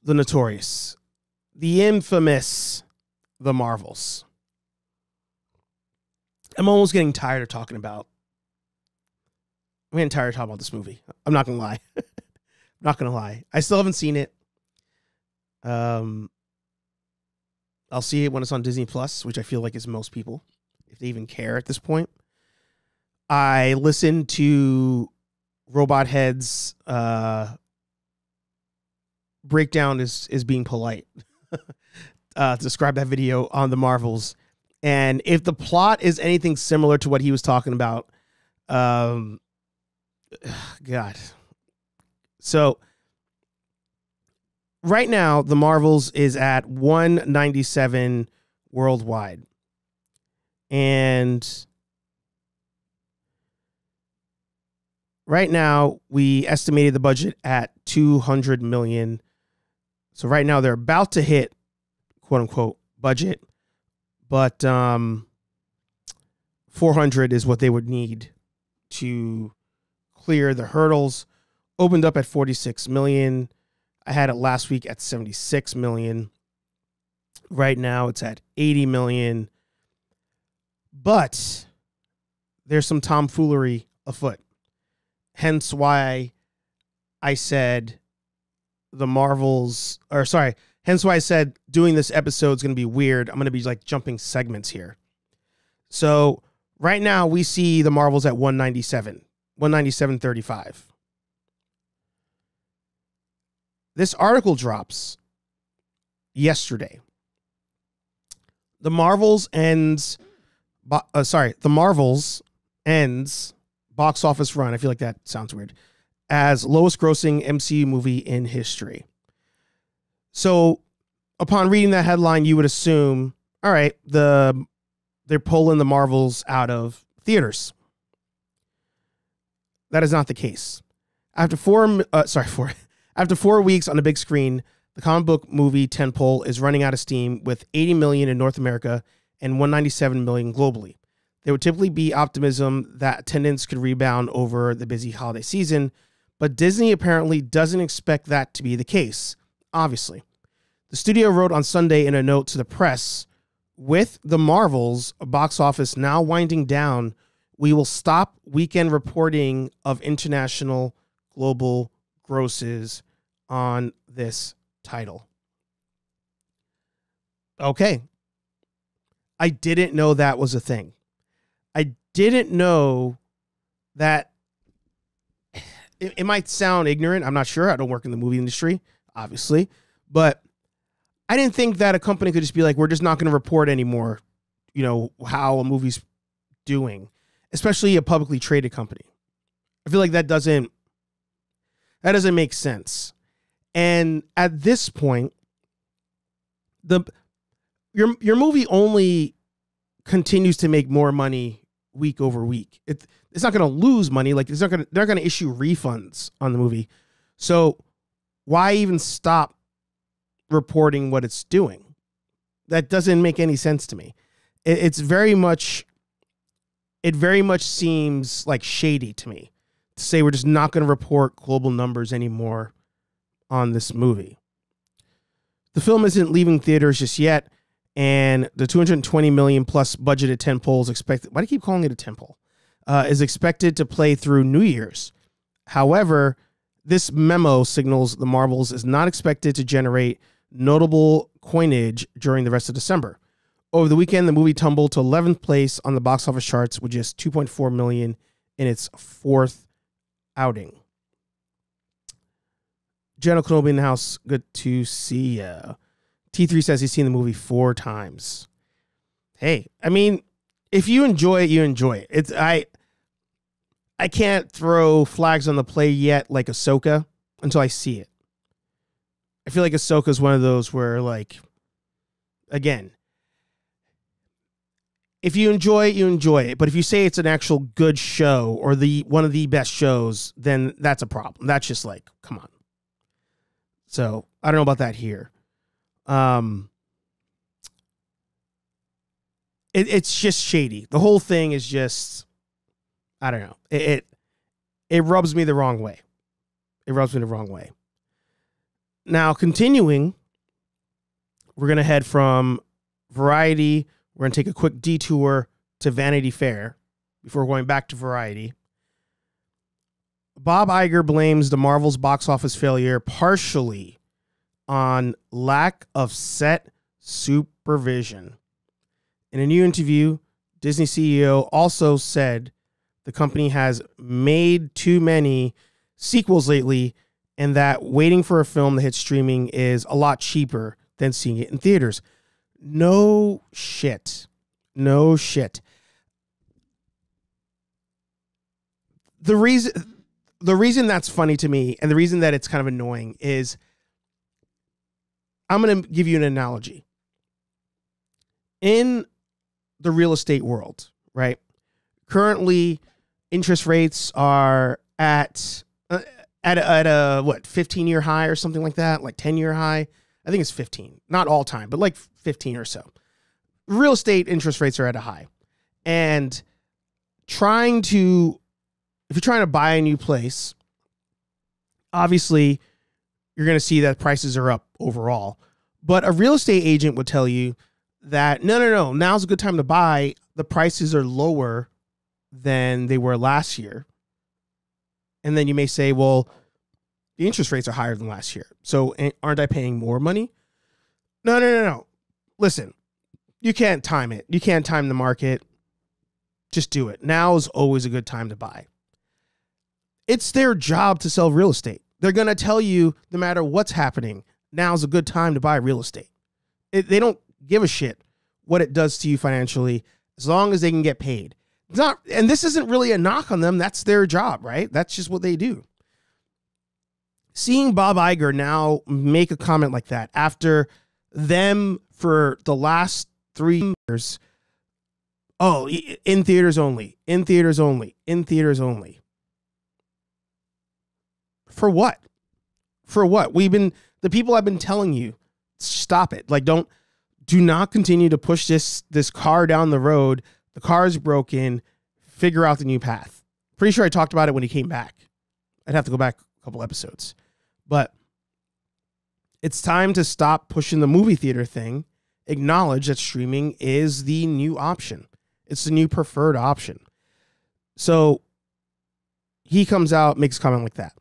the notorious, the infamous, the Marvels. I'm almost getting tired of talking about. I'm getting tired of talking about this movie. I'm not gonna lie. I'm not gonna lie. I still haven't seen it. I'll see it when it's on Disney Plus, which I feel like is most people, if they even care at this point. I listened to Robot Head's breakdown is being polite to describe that video on the Marvels. And if the plot is anything similar to what he was talking about, God. So right now, the Marvels is at 197 worldwide. And right now, we estimated the budget at $200 million. So right now, they're about to hit, quote unquote, budget. But 400 is what they would need to clear the hurdles. Opened up at 46 million. I had it last week at 76 million. Right now it's at 80 million. But there's some tomfoolery afoot. Hence why I said hence why I said doing this episode is going to be weird. I'm going to be like jumping segments here. So right now we see the Marvels at 197.35. This article drops yesterday. The Marvels ends box office run. I feel like that sounds weird. As lowest grossing MCU movie in history. So upon reading that headline, you would assume, all right, they're pulling the Marvels out of theaters. That is not the case. After 4 weeks on the big screen, the comic book movie tentpole is running out of steam with 80 million in North America and 197 million globally. There would typically be optimism that attendance could rebound over the busy holiday season, but Disney apparently doesn't expect that to be the case, obviously. The studio wrote on Sunday in a note to the press, with the Marvels box office now winding down, we will stop weekend reporting of international global grosses on this title. Okay. I didn't know that was a thing. I didn't know that. It might sound ignorant. I'm not sure. I don't work in the movie industry, obviously. But I didn't think that a company could just be like, we're just not going to report anymore, how a movie's doing, especially a publicly traded company. I feel like that doesn't make sense. And at this point, your movie only continues to make more money week over week. It's not going to lose money. Like they're not going to issue refunds on the movie. So why even stop reporting what it's doing? That doesn't make any sense to me. It very much seems like shady to me to say we're just not going to report global numbers anymore on this movie. The film isn't leaving theaters just yet, and the 220 million plus budgeted tentpole is expected. Why do I keep calling it a tentpole? Is expected to play through New Year's. However, this memo signals the Marvels is not expected to generate notable coinage during the rest of December. Over the weekend, the movie tumbled to 11th place on the box office charts with just 2.4 million in its fourth outing. General Kenobi in the house. Good to see ya. T3 says he's seen the movie 4 times. Hey, I mean, if you enjoy it, you enjoy it. I can't throw flags on the play yet like Ahsoka until I see it. I feel like Ahsoka is one of those where, like, again, if you enjoy it, you enjoy it. But if you say it's an actual good show or one of the best shows, then that's a problem. That's just like, come on. So I don't know about that here. It's just shady. The whole thing is just, I don't know. It rubs me the wrong way. It rubs me the wrong way. Now, continuing, we're going to head from Variety. We're going to take a quick detour to Vanity Fair before going back to Variety. Bob Iger blames the Marvel's box office failure partially on lack of set supervision. In a new interview, Disney CEO also said the company has made too many sequels lately and that waiting for a film to hit streaming is a lot cheaper than seeing it in theaters. No shit. No shit. The reason that's funny to me and the reason that it's kind of annoying is I'm going to give you an analogy. In the real estate world, right? Currently, interest rates are at a what 15-year high or something like that, like 10-year high. I think it's 15, not all time, but like 15 or so. Real estate interest rates are at a high, and if you're trying to buy a new place, obviously you're going to see that prices are up overall. But a real estate agent would tell you that no, now's a good time to buy. The prices are lower than they were last year. And then you may say, well, the interest rates are higher than last year. So aren't I paying more money? No. Listen, you can't time it. You can't time the market. Just do it. Now is always a good time to buy. It's their job to sell real estate. They're going to tell you no matter what's happening, now's a good time to buy real estate. They don't give a shit what it does to you financially as long as they can get paid. It's not, and this isn't really a knock on them. That's their job, right? That's just what they do. Seeing Bob Iger now make a comment like that after them for the last 3 years, oh, in theaters only, in theaters only, in theaters only. For what? For what? The people have been telling you, stop it. Like, do not continue to push this car down the road. The car is broken. Figure out the new path. Pretty sure I talked about it when he came back. I'd have to go back a couple episodes. But it's time to stop pushing the movie theater thing. Acknowledge that streaming is the new option. It's the new preferred option. So he comes out, makes a comment like that.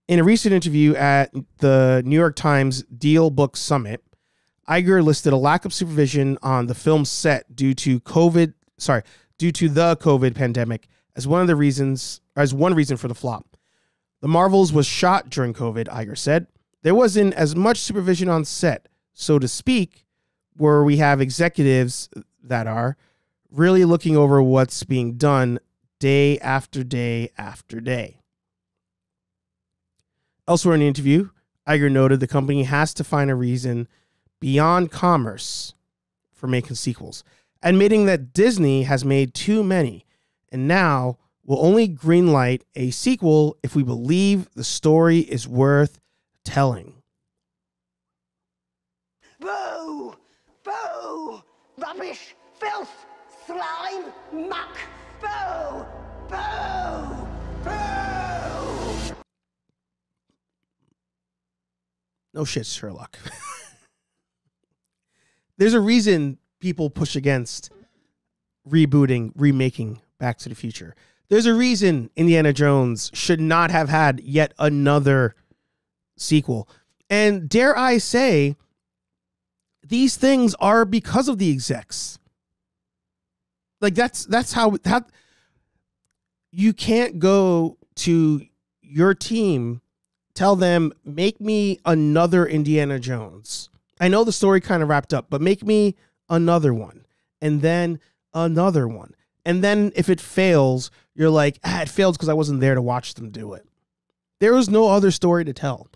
In a recent interview at the New York Times Deal Book Summit, Iger listed a lack of supervision on the film's set due to the COVID pandemic as one reason for the flop. The Marvels was shot during COVID, Iger said. There wasn't as much supervision on set, so to speak, where we have executives that are really looking over what's being done day after day after day. Elsewhere in the interview, Iger noted the company has to find a reason beyond commerce for making sequels, admitting that Disney has made too many and now will only greenlight a sequel if we believe the story is worth telling. Boo! Boo! Rubbish! Filth! Slime! Muck! Boo! Boo! Boo! No shit, Sherlock. There's a reason people push against rebooting, remaking Back to the Future. There's a reason Indiana Jones should not have had yet another sequel. And dare I say, these things are because of the execs. Like that's how you can't go to your team, tell them, make me another Indiana Jones. I know the story kind of wrapped up, but make me another one and then another one. And then if it fails, you're like, it failed because I wasn't there to watch them do it. There was no other story to tell.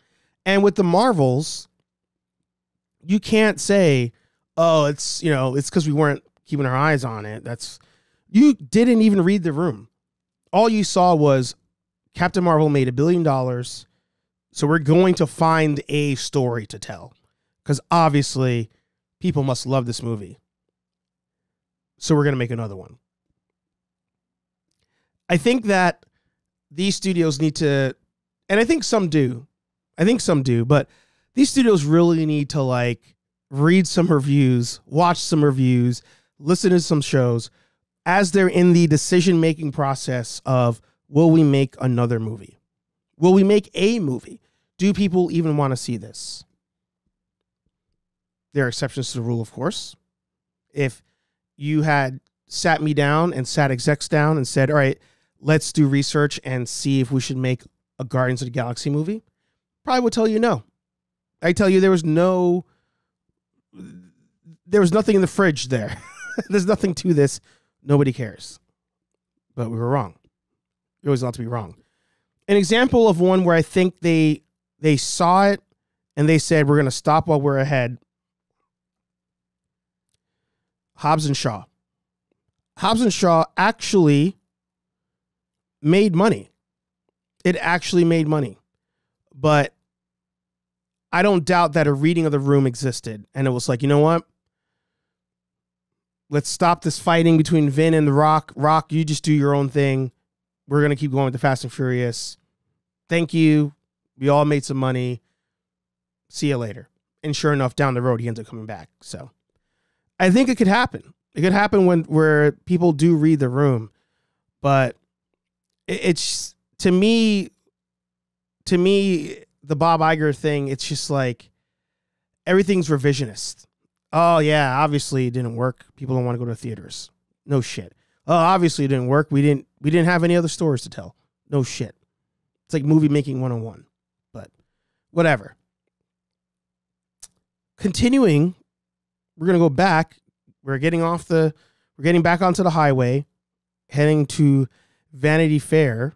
And with the Marvels, you can't say, oh, it's because we weren't keeping our eyes on it. You didn't even read the room. All you saw was Captain Marvel made $1 billion. So we're going to find a story to tell. Because obviously people must love this movie. So we're going to make another one. I think that these studios need to, And I think some do. But these studios really need to like read some reviews, watch some reviews, listen to some shows as they're in the decision-making process of, will we make another movie? Will we make a movie? Do people even want to see this? There are exceptions to the rule, of course. If you had sat me down and sat execs down and said, all right, let's do research and see if we should make a Guardians of the Galaxy movie, probably would tell you no. I tell you there was nothing in the fridge there. There's nothing to this. Nobody cares. But we were wrong. You're always allowed to be wrong. An example of one where I think they saw it and they said, we're going to stop while we're ahead. Hobbs and Shaw. Hobbs and Shaw actually made money. It actually made money. But I don't doubt that a reading of the room existed. And it was like, you know what? Let's stop this fighting between Vin and The Rock. Rock, you just do your own thing. We're going to keep going with the Fast and Furious. Thank you. We all made some money. See you later. And sure enough, down the road, he ends up coming back. So I think it could happen. It could happen where people do read the room. But it's, to me, the Bob Iger thing, it's just like everything's revisionist. Oh yeah, obviously it didn't work. People don't want to go to theaters. No shit. Oh, obviously it didn't work. We didn't have any other stories to tell. No shit. It's like movie making 101. But whatever. Continuing, we're gonna go back. We're getting back onto the highway, heading to Vanity Fair.